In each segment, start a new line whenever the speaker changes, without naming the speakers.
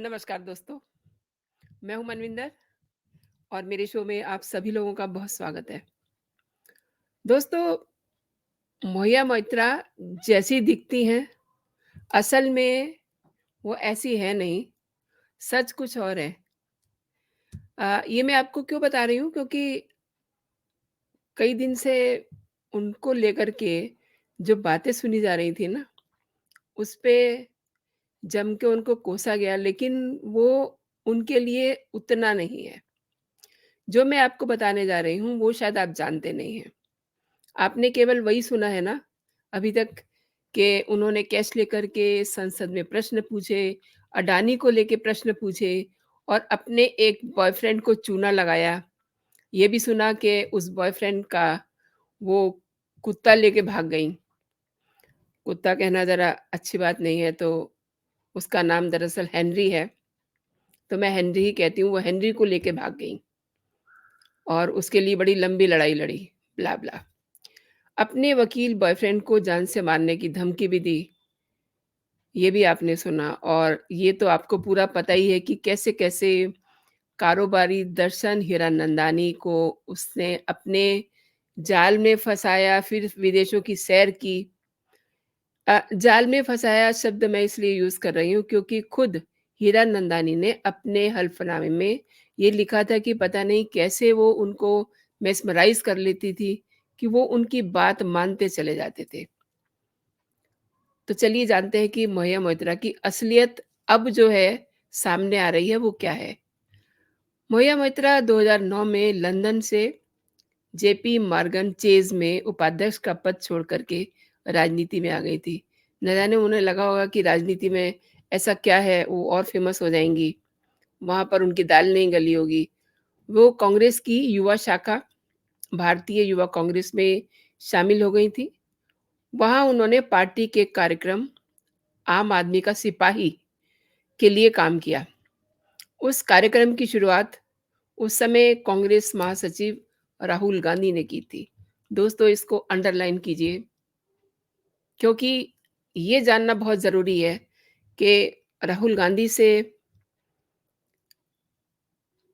नमस्कार दोस्तों, मैं हूं मनविंदर और मेरे शो में आप सभी लोगों का बहुत स्वागत है। दोस्तों, मोहिया मोइत्रा जैसी दिखती हैं, असल में वो ऐसी है नहीं, सच कुछ और है। ये मैं आपको क्यों बता रही हूँ क्योंकि कई दिन से उनको लेकर के जो बातें सुनी जा रही थी ना, उसपे जम के उनको कोसा गया, लेकिन वो उनके लिए उतना नहीं है। जो मैं आपको बताने जा रही हूँ, वो शायद आप जानते नहीं हैं। आपने केवल वही सुना है ना अभी तक कि उन्होंने कैश लेकर के संसद में प्रश्न पूछे, अडानी को लेके प्रश्न पूछे और अपने एक बॉयफ्रेंड को चूना लगाया। ये भी सुना कि उस बॉयफ्रेंड का वो कुत्ता लेके भाग गईं। कुत्ता कहना ज़रा अच्छी बात नहीं है, तो उसका नाम दरअसल हेनरी है, तो मैं हेनरी ही कहती हूँ। वो हेनरी को लेके भाग गईं और उसके लिए बड़ी लंबी लड़ाई लड़ी, ब्ला-ब्ला। अपने वकील बॉयफ्रेंड को जान से मारने की धमकी भी दी, ये भी आपने सुना। और ये तो आपको पूरा पता ही है कि कैसे-कैसे कारोबारी दर्शन हीरानंदानी को उसने अपने जाल में फँसाया, फिर विदेशों की सैर की। जाल में फँसाया शब्द मैं इसलिए यूज़ कर रही हूँ क्योंकि खुद हीरानंदानी ने अपने हल्फ़नामे में ये लिखा था कि पता नहीं कैसे वो उनको मेस्मराइज़ कर लेती थी कि वो उनकी बात मानते चले जाते थे। तो चलिए जानते हैं कि मौया मोइत्रा की असलियत अब जो है सामने आ रही है, वो क्या है। मौया मोइत्रा 2009 में लंदन से जेपी मॉर्गन चेज़ में उपाध्यक्ष का पद छोड़ कर के राजनीति में आ गई थी। न जाने उन्हें लगा होगा कि राजनीति में ऐसा क्या है, वो और फ़ेमस हो जाएँगी, वहाँ पर उनकी दाल नहीं गली होगी। वो कांग्रेस की युवा शाखा, भारतीय युवा कांग्रेस में शामिल हो गई थी। वहाँ उन्होंने पार्टी के कार्यक्रम आम आदमी का सिपाही के लिए काम किया। उस कार्यक्रम की शुरुआत उस समय कांग्रेस महासचिव राहुल गांधी ने की थी। दोस्तों, इसको अंडरलाइन कीजिए क्योंकि ये जानना बहुत ज़रूरी है कि राहुल गांधी से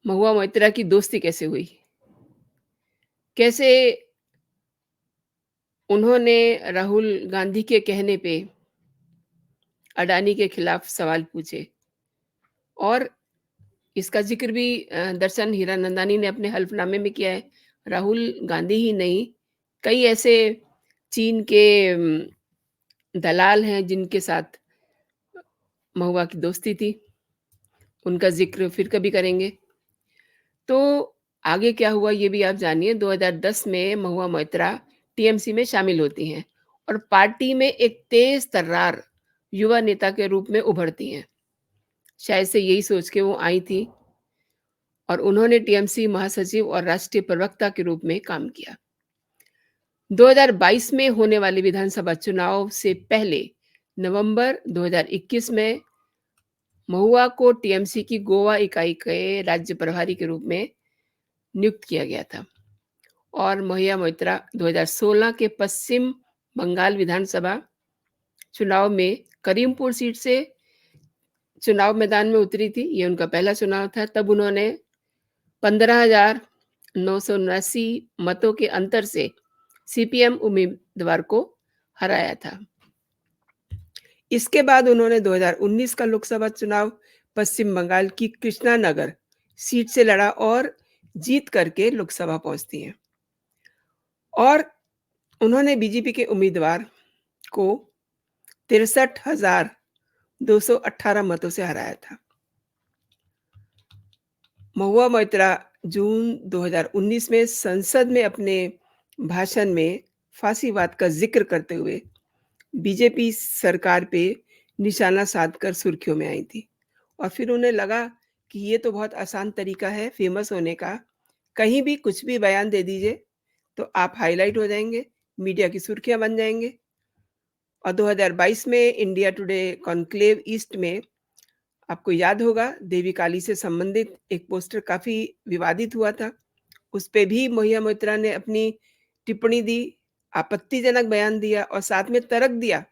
महुआ मोइत्रा की दोस्ती कैसे हुई? कैसे उन्होंने राहुल गांधी के कहने पे अडानी के खिलाफ सवाल पूछे और इसका ज़िक्र भी दर्शन हीरानंदानी ने अपने हल्फ़नामे में किया है। राहुल गांधी ही नहीं, कई ऐसे चीन के दलाल हैं जिनके साथ महुआ की दोस्ती थी, उनका ज़िक्र फिर कभी करेंगे। तो आगे क्या हुआ ये भी आप जानिए। 2010 में महुआ मोइत्रा टीएमसी में शामिल होती हैं और पार्टी में एक तेज़-तर्रार युवा नेता के रूप में उभरती हैं। शायद से यही सोच के वो आई थी और उन्होंने टीएमसी महासचिव और राष्ट्रीय प्रवक्ता के रूप में काम किया। 2022 में होने वाले विधानसभा चुनाव से पहले नवंबर 2021 में महुआ को टीएमसी की गोवा इकाई के राज्य प्रभारी के रूप में नियुक्त किया गया था और महुआ मोइत्रा 2016 के पश्चिम बंगाल विधानसभा चुनाव में करीमपुर सीट से चुनाव मैदान में उतरी थी। ये उनका पहला चुनाव था। तब उन्होंने 15,979 मतों के अंतर से सीपीएम उम्मीदवार को हराया था। इसके बाद उन्होंने 2019 का लोकसभा चुनाव पश्चिम बंगाल की कृष्णानगर सीट से लड़ा और जीत करके लोकसभा पहुंचती हैं और उन्होंने बीजेपी के उम्मीदवार को 63,218 मतों से हराया था। महुआ मोइत्रा जून 2019 में संसद में अपने भाषण में फांसीवाद का जिक्र करते हुए बीजेपी सरकार पे निशाना साधकर सुर्खियों में आई थी और फिर उन्हें लगा कि ये तो बहुत आसान तरीका है फेमस होने का, कहीं भी कुछ भी बयान दे दीजिए तो आप हाइलाइट हो जाएँगे, मीडिया की सुर्खियाँ बन जाएँगे। और 2022 में इंडिया टुडे कॉन्क्लेव ईस्ट में आपको याद होगा देवी काली से संबंधित एक पोस्टर काफ़ी विवादित हुआ था। उस पे भी महुआ मोइत्रा ने अपनी टिप्पणी दी, आपत्तिजनक बयान दिया और साथ में तर्क दिया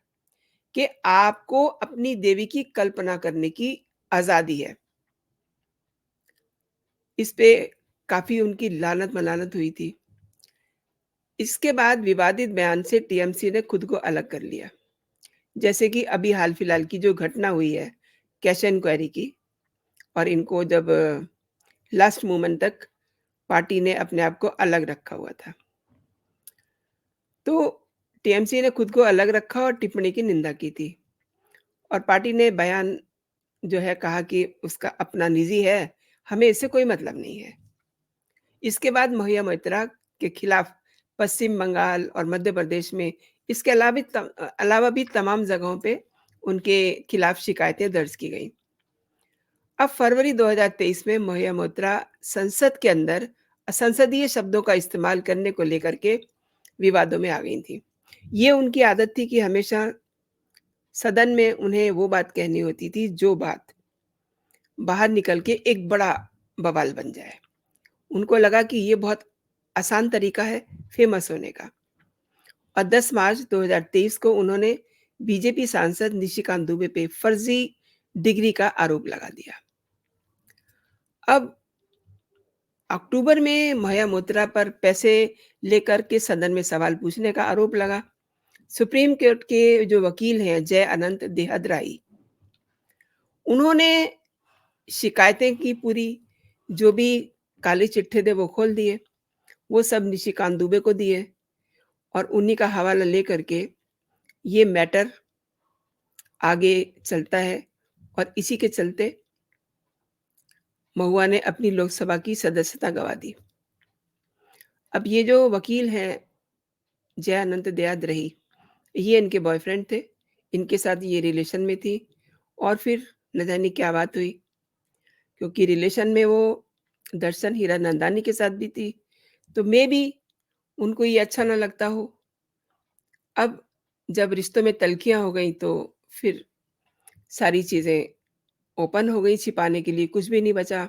कि आपको अपनी देवी की कल्पना करने की आज़ादी है। इस पे काफ़ी उनकी लानत-मलानत हुई थी। इसके बाद विवादित बयान से टीएमसी ने खुद को अलग कर लिया। जैसे कि अभी हाल-फिलहाल की जो घटना हुई है, कैश एनक्वायरी की और इनको जब लास्ट मोमेंट तक पार्टी ने अपने आप को अलग रखा हुआ था। तो टीएमसी ने खुद को अलग रखा और टिप्पणी की निंदा की थी और पार्टी ने बयान जो है कहा कि उसका अपना निजी है, हमें इससे कोई मतलब नहीं है। इसके बाद महुआ मोइत्रा के खिलाफ पश्चिम बंगाल और मध्य प्रदेश में इसके अलावा भी तमाम जगहों पे उनके खिलाफ शिकायतें दर्ज की गईं। अब फरवरी 2023 में महुआ मोइत्रा संसद के अंदर असंसदीय शब्दों का इस्तेमाल करने को लेकर के विवादों में आ गई थी। ये उनकी आदत थी कि हमेशा सदन में उन्हें वो बात कहनी होती थी जो बात बाहर निकल के एक बड़ा बवाल बन जाए। उनको लगा कि ये बहुत आसान तरीका है फेमस होने का और 10 मार्च 2023 को उन्होंने बीजेपी सांसद निशिकांत दुबे पे फर्जी डिग्री का आरोप लगा दिया। अब अक्टूबर में महुआ मोइत्रा पर पैसे लेकर के सदन में सवाल पूछने का आरोप लगा। सुप्रीम कोर्ट के जो वकील हैं जय अनंत देहदराई, उन्होंने शिकायतें की पूरी, जो भी काले चिट्ठे थे वो खोल दिए। वो सब निशिकांत दुबे को दिए और उन्हीं का हवाला लेकर के ये मैटर आगे चलता है और इसी के चलते महुआ ने अपनी लोकसभा की सदस्यता गँवा दी। अब ये जो वकील हैं जय अनंत दयाद्रही, ये इनके बॉयफ्रेंड थे, इनके साथ ये रिलेशन में थी और फिर न जाने क्या बात हुई, क्योंकि रिलेशन में वो दर्शन हीरानंदानी के साथ भी थी, तो मेबी उनको ये अच्छा ना लगता हो। अब जब रिश्तों में तल्खियाँ हो गईं तो फिर सारी चीज़ें ओपन हो गई, छिपाने के लिए कुछ भी नहीं बचा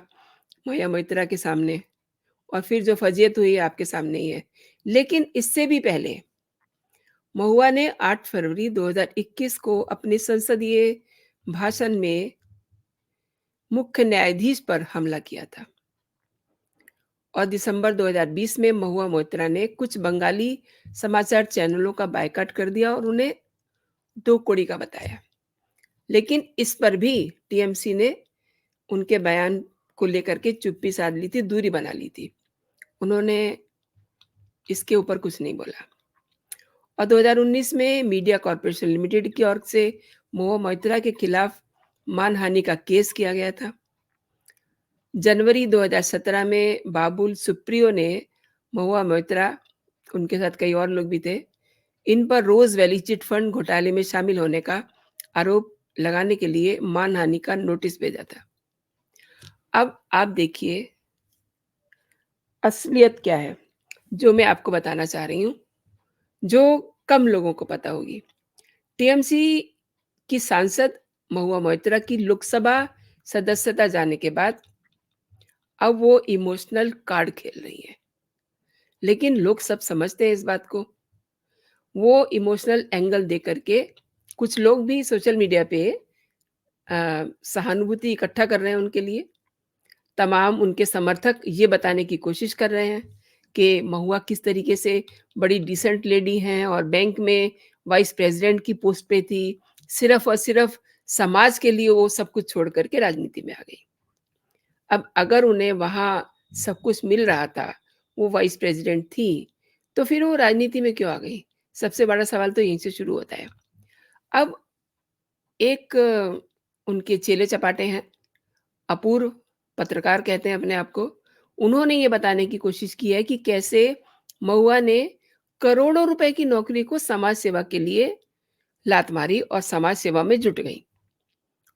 महुआ मोइत्रा के सामने और फिर जो फजीहत हुई आपके सामने ही है। लेकिन इससे भी पहले महुआ ने 8 फरवरी 2021 को अपने संसदीय भाषण में मुख्य न्यायाधीश पर हमला किया था और दिसंबर 2020 में महुआ मोइत्रा ने कुछ बंगाली समाचार चैनलों का बायकॉट कर दिया और उन्हें 2 कौड़ी का बताया। लेकिन इस पर भी टीएमसी ने उनके बयान को लेकर के चुप्पी साध ली थी, दूरी बना ली थी। उन्होंने इसके ऊपर कुछ नहीं बोला और 2019 में मीडिया कॉर्पोरेशन लिमिटेड की ओर से महुआ मोइत्रा के खिलाफ मानहानि का केस किया गया था। जनवरी 2017 में बाबुल सुप्रियो ने महुआ मोइत्रा, उनके साथ कई और लोग भी थे, इन पर रोज़ वैली चिट फंड घोटाले में शामिल होने का आरोप लगाने के लिए मानहानि का नोटिस भेजा था। अब आप देखिए असलियत क्या है, जो मैं आपको बताना चाह रही हूँ, जो कम लोगों को पता होगी। टीएमसी की सांसद महुआ मोइत्रा की लोकसभा सदस्यता जाने के बाद अब वो इमोशनल कार्ड खेल रही हैं। लेकिन लोग सब समझते हैं इस बात को। वो इमोशनल एंगल दे कर के कुछ लोग भी सोशल मीडिया पे सहानुभूति इकट्ठा कर रहे हैं उनके लिए। तमाम उनके समर्थक ये बताने की कोशिश कर रहे हैं कि महुआ किस तरीके से बड़ी डिसेंट लेडी हैं और बैंक में वाइस प्रेसिडेंट की पोस्ट पे थी। सिर्फ़ और सिर्फ़ समाज के लिए वो सब कुछ छोड़ कर के राजनीति में आ गई। अब अगर उन्हें वहाँ सब कुछ मिल रहा था, वो वाइस प्रेसिडेंट थी, तो फिर वो राजनीति में क्यों आ गई? सबसे बड़ा सवाल तो यहीं से शुरू होता है। अब एक उनके चेले-चपाटे हैं, अपूर्व पत्रकार कहते हैं अपने आप को। उन्होंने ये बताने की कोशिश की है कि कैसे महुआ ने करोड़ों रुपए की नौकरी को समाज सेवा के लिए लात मारी और समाज सेवा में जुट गईं।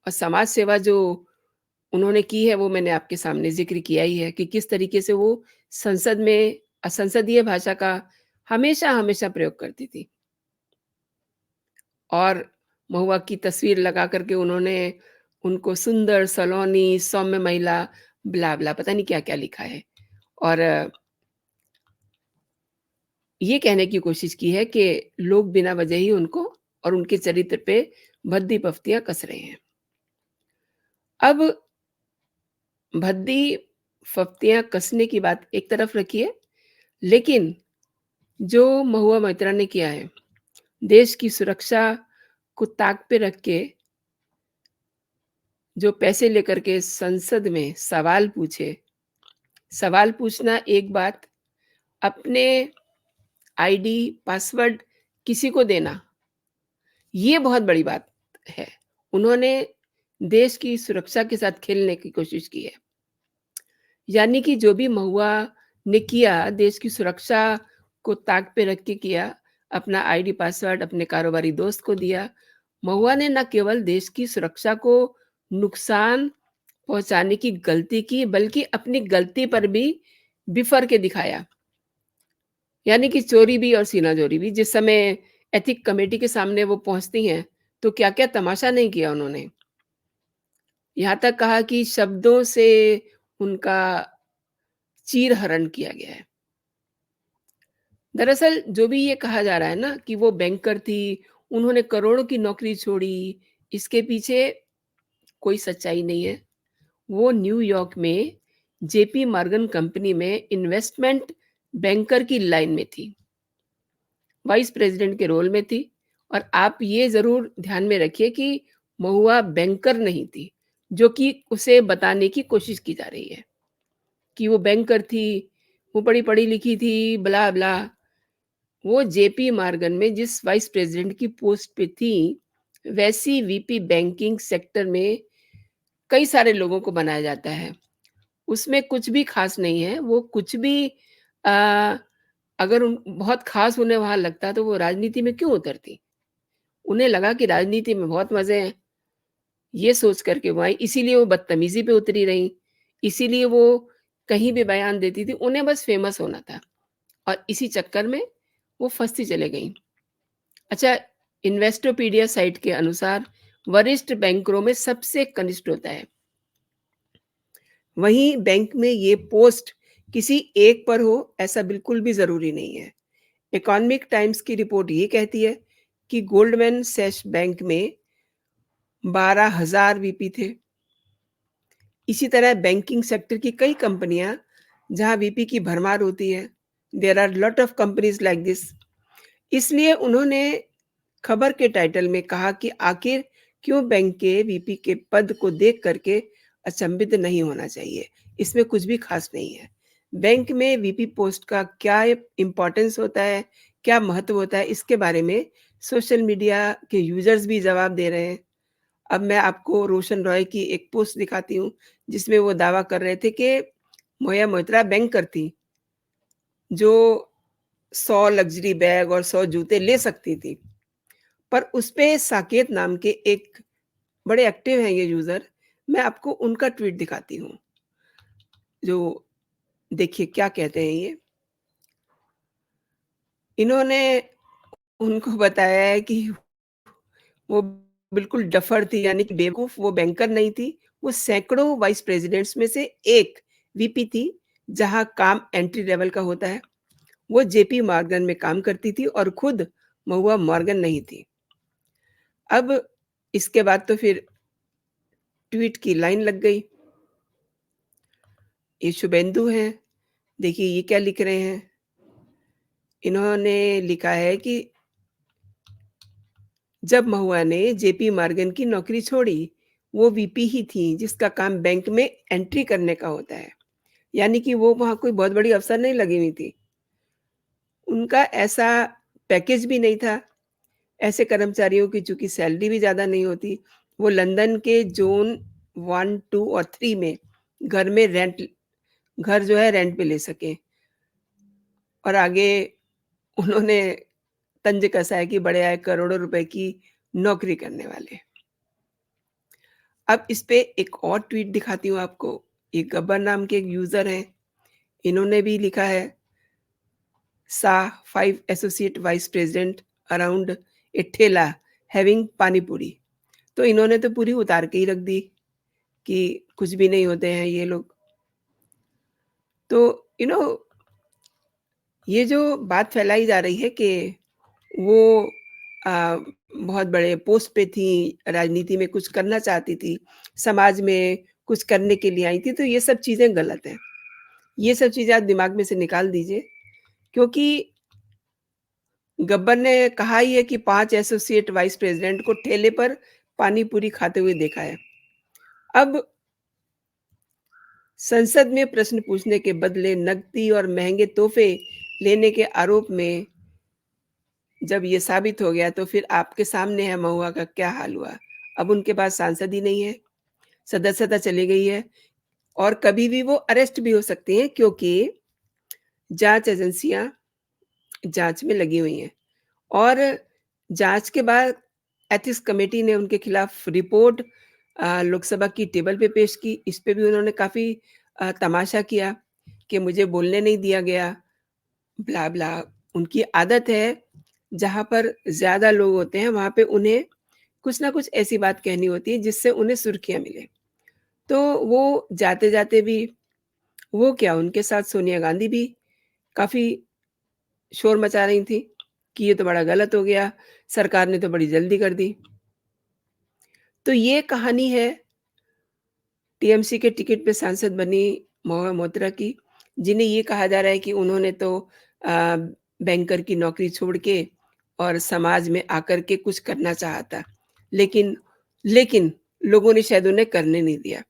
और समाज सेवा जो उन्होंने की है वो मैंने आपके सामने ज़िक्र किया ही है कि किस तरीके से वो संसद में असंसदीय भाषा का हमेशा प्रयोग करती थी। और महुआ की तस्वीर लगा कर के उन्होंने उनको सुंदर, सलोनी, सौम्य महिला, ब्ला-ब्ला पता नहीं क्या-क्या लिखा है। और ये कहने की कोशिश की है कि लोग बिना वजह ही उनको और उनके चरित्र पे भद्दी-पफ्तियाँ कस रहे हैं। अब भद्दी फफ्तियाँ कसने की बात एक तरफ रखिए, लेकिन जो महुआ मोइत्रा ने किया है, देश की सुरक्षा को ताक पे रख के जो पैसे लेकर के संसद में सवाल पूछे, सवाल पूछना एक बात, अपने आईडी, पासवर्ड किसी को देना, ये बहुत बड़ी बात है। उन्होंने देश की सुरक्षा के साथ खेलने की कोशिश की है। यानी कि जो भी महुआ ने किया, देश की सुरक्षा को ताक पे रख के किया, अपना आईडी पासवर्ड अपने कारोबारी दोस्त को दिया। महुआ ने ना केवल देश की सुरक्षा को नुकसान पहुँचाने की गलती की, बल्कि अपनी गलती पर भी बिफ़र के दिखाया। यानी कि चोरी भी और सीना-जोरी भी। जिस समय एथिक कमेटी के सामने वो पहुँचती हैं, तो क्या-क्या तमाशा नहीं किया उन्होंने। यहाँ तक कहा कि शब्दों से उनका चीर-हरण किया गया है। दरअसल जो भी ये कहा जा रहा है ना कि वो बैंकर थी, उन्होंने करोड़ों की नौकरी छोड़ी, इसके पीछे कोई सच्चाई नहीं है। वो न्यूयॉर्क में जेपी मॉर्गन कंपनी में इन्वेस्टमेंट बैंकर की लाइन में थी, वाइस प्रेज़िडेंट के रोल में थी। और आप ये ज़रूर ध्यान में रखिए कि महुआ बैंकर नहीं थी, जो कि उसे बताने की कोशिश की जा रही है कि वो बैंकर थी, वो बड़ी पढ़ी-लिखी थी, ब्ला-ब्ला। वो जेपी मॉर्गन में जिस वाइस प्रेज़िडेंट की पोस्ट पे थी, वैसी वीपी बैंकिंग सेक्टर में कई सारे लोगों को बनाया जाता है। उसमें कुछ भी ख़ास नहीं है, वो कुछ भी अ, अगर उन बहुत ख़ास उन्हें वहाँ लगता तो वो राजनीति में क्यों उतरती? उन्हें लगा कि राजनीति में बहुत मज़े हैं, ये सोच कर के वो आई, इसीलिए वो बदतमीज़ी पे उतरी रहीं, इसीलिए वो कहीं भी बयान देती थी, उन्हें बस फ़ेमस होना था और इसी चक्कर में वो फँसती चली गईं। अच्छा, इन्वेस्टोपीडिया साइट के अनुसार वरिष्ठ बैंकरों में सबसे कनिष्ठ होता है। वहीं बैंक में ये पोस्ट किसी एक पर हो, ऐसा बिल्कुल भी ज़रूरी नहीं है। इकोनॉमिक टाइम्स की रिपोर्ट ये कहती है कि गोल्डमैन सैच बैंक में 12,000 वीपी थे। इसी तरह बैंकिंग सेक्टर की कई कंपनियां जहां वीपी की भरमार होती है, there are lot of companies like this. इसलिए उन्होंने खबर के टाइटल में कहा कि आखिर क्यों बैंक के वीपी के पद को देख करके अचंभित नहीं होना चाहिए, इसमें कुछ भी खास नहीं है। बैंक में वीपी पोस्ट का क्या इम्पोर्टेंस होता है, क्या महत्व होता है, इसके बारे में सोशल मीडिया के यूजर्स भी जवाब दे रहे हैं। अब मैं आपको रोशन रॉय की एक पोस्ट दिखाती हूँ, जिसमें वो दावा कर रहे थे कि मौया मोइत्रा बैंकर थी, जो 100 लग्ज़री बैग और 100 जूते ले सकती थी। पर उसपे साकेत नाम के एक बड़े एक्टिव हैं ये यूज़र, मैं आपको उनका ट्वीट दिखाती हूँ, जो देखिए क्या कहते हैं ये। इन्होंने उनको बताया है कि वो बिल्कुल डफ़र थी, यानी कि बेवकूफ़, वो बैंकर नहीं थी, वो सैकड़ों वाइस प्रेज़िडेंट्स में से एक वीपी थी, जहाँ काम एंट्री लेवल का होता है। वो जेपी मॉर्गन में काम करती थी और खुद महुआ मॉर्गन नहीं थी। अब इसके बाद तो फिर ट्वीट की लाइन लग गई। ये शुभेंदु हैं, देखिए ये क्या लिख रहे हैं। इन्होंने लिखा है कि जब महुआ ने जेपी मॉर्गन की नौकरी छोड़ी, वो वीपी ही थी जिसका काम बैंक में एंट्री करने का होता है। यानी कि वो वहाँ कोई बहुत बड़ी अफ़सर नहीं लगी हुई थी। उनका ऐसा पैकेज भी नहीं था। ऐसे कर्मचारियों की चूँकि सैलरी भी ज़्यादा नहीं होती, वो लंदन के ज़ोन 1, 2 और 3 में घर में रेंट घर जो है रेंट पे ले सकें। और आगे उन्होंने तंज कसा है कि बड़े आए करोड़ों रुपए की नौकरी करने वाले। अब इस पे एक और ट्वीट दिखाती हूँ आपको। ये गब्बर नाम के एक यूज़र हैं, इन्होंने भी लिखा है, "Sa 5 associate vice president around a ठेला having पानी पूरी।" तो इन्होंने तो पूरी उतार के ही रख दी कि कुछ भी नहीं होते हैं ये लोग। तो यू नो ये जो बात फैलाई जा रही है कि वो बहुत बड़े पोस्ट पे थी, राजनीति में कुछ करना चाहती थी, समाज में कुछ करने के लिए आई थी, तो ये सब चीज़ें गलत हैं। ये सब चीज़ें आप दिमाग में से निकाल दीजिए, क्योंकि गब्बर ने कहा ही है कि 5 एसोसिएट वाइस प्रेज़िडेंट को ठेले पर पानी पूरी खाते हुए देखा है। अब संसद में प्रश्न पूछने के बदले नकदी और महँगे तोहफ़े लेने के आरोप में जब ये साबित हो गया, तो फिर आपके सामने है महुआ का क्या हाल हुआ। अब उनके पास सांसद ही नहीं है, सदस्यता चली गई है और कभी भी वो अरेस्ट भी हो सकते हैं, क्योंकि जाँच एजेंसियाँ जाँच में लगी हुई हैं और जाँच के बाद एथिक्स कमेटी ने उनके खिलाफ रिपोर्ट लोकसभा की टेबल पे पेश की। इस पे भी उन्होंने काफ़ी तमाशा किया कि मुझे बोलने नहीं दिया गया, ब्ला-ब्ला। उनकी आदत है, जहाँ पर ज़्यादा लोग होते हैं, वहाँ पे उन्हें कुछ ना कुछ ऐसी बात कहनी होती है, जिससे उन्हें सुर्खियाँ मिलें। तो वो जाते-जाते भी वो क्या, उनके साथ सोनिया गांधी भी काफ़ी शोर मचा रही थीं कि ये तो बड़ा गलत हो गया, सरकार ने तो बड़ी जल्दी कर दी। तो ये कहानी है टीएमसी के टिकट पे सांसद बनी महुआ मोइत्रा की, जिन्हें ये कहा जा रहा है कि उन्होंने तो अ, बैंकर की नौकरी छोड़ के और समाज में आकर के कुछ करना चाहा था। लेकिन लेकिन लोगों ने शायद उन्हें करने नहीं दिया।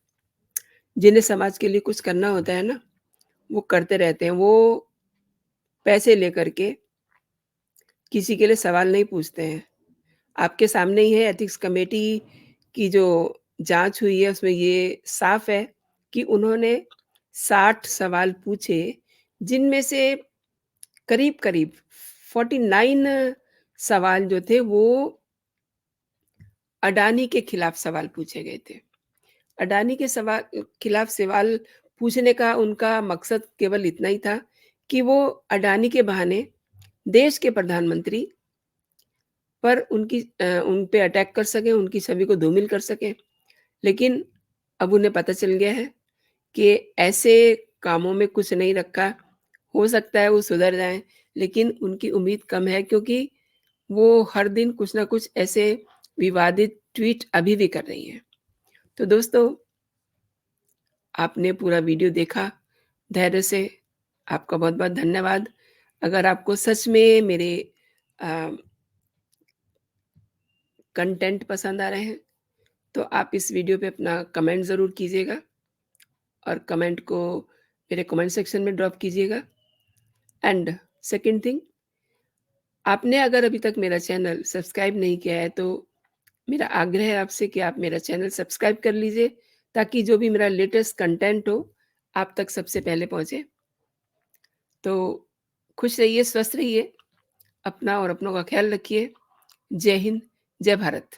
जिन्हें समाज के लिए कुछ करना होता है ना, वो करते रहते हैं। वो पैसे लेकर के किसी के लिए सवाल नहीं पूछते हैं। आपके सामने ही है, एथिक्स कमेटी की जो जाँच हुई है, उसमें ये साफ़ है कि उन्होंने 60 सवाल पूछे, जिनमें से करीब-करीब 49 सवाल जो थे वो अडानी के खिलाफ सवाल पूछे गए थे। अडानी के खिलाफ सवाल पूछने का उनका मकसद केवल इतना ही था कि वो अडानी के बहाने देश के प्रधानमंत्री पर उन पे अटैक कर सकें, उनकी छवि को धूमिल कर सकें। लेकिन अब उन्हें पता चल गया है कि ऐसे कामों में कुछ नहीं रखा। हो सकता है वो सुधर जाएँ, लेकिन उनकी उम्मीद कम है, क्योंकि वो हर दिन कुछ न कुछ ऐसे विवादित ट्वीट अभी भी कर रही हैं। तो दोस्तों, आपने पूरा वीडियो देखा धैर्य से, आपका बहुत-बहुत धन्यवाद। अगर आपको सच में मेरे अ, कंटेंट पसंद आ रहे हैं, तो आप इस वीडियो पे अपना कमेंट ज़रूर कीजिएगा और कमेंट को मेरे कमेंट सेक्शन में ड्रॉप कीजिएगा। एंड सेकंड थिंग, आपने अगर अभी तक मेरा चैनल सब्सक्राइब नहीं किया है, तो मेरा आग्रह है आपसे कि आप मेरा चैनल सब्सक्राइब कर लीजिए, ताकि जो भी मेरा लेटेस्ट कंटेंट हो, आप तक सबसे पहले पहुँचे। तो खुश रहिए, स्वस्थ रहिए, अपना और अपनों का ख़्याल रखिए। जय हिंद, जय भारत।